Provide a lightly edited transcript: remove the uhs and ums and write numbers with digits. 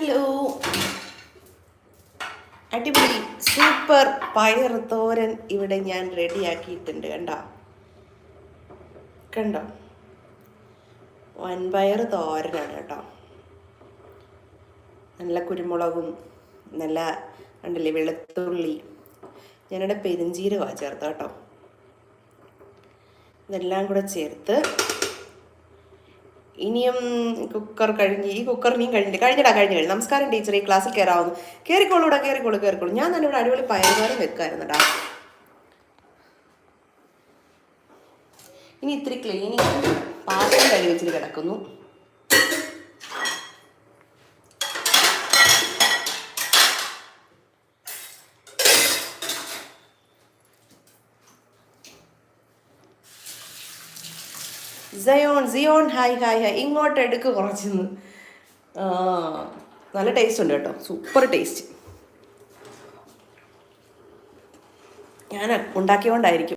Hello, അടിപൊളി super പയർ തോരൻ ഇവിടെ ഞാൻ റെഡിയാക്കിയിട്ടുണ്ട്. കണ്ടോ വൻപയർ തോരനാണ് കേട്ടോ. നല്ല കുരുമുളകും നല്ല കണ്ടില്ലേ വെളുത്തുള്ളി, ഞാനിവിടെ പെരിഞ്ചീരകമാണ് ചേർത്ത് കേട്ടോ. ഇതെല്ലാം കൂടെ ചേർത്ത് ഇനിയും കുക്കർ കഴിഞ്ഞ് ഈ കുക്കർ ഇനിയും കഴിഞ്ഞു. നമസ്കാരം ടീച്ചർ, ഈ ക്ലാസ്സിൽ കയറാവുന്നു. കയറിക്കോളൂ. ഞാൻ തന്നെ ഇവിടെ അടിപൊളി പയറുകറി വെക്കായിരുന്നടാ. ഇനി ഇത്തിരി ക്ലീനിങ്, പാത്രം കഴുകി വെച്ചിട്ട് കിടക്കുന്നു. Zion hi. ഇങ്ങോട്ട് എടുക്ക് കുറച്ചെന്ന്. നല്ല ടേസ്റ്റ് ഉണ്ട് കേട്ടോ, സൂപ്പർ ടേസ്റ്റ്. ഞാൻ ഉണ്ടാക്കിയോണ്ടായിരിക്കും.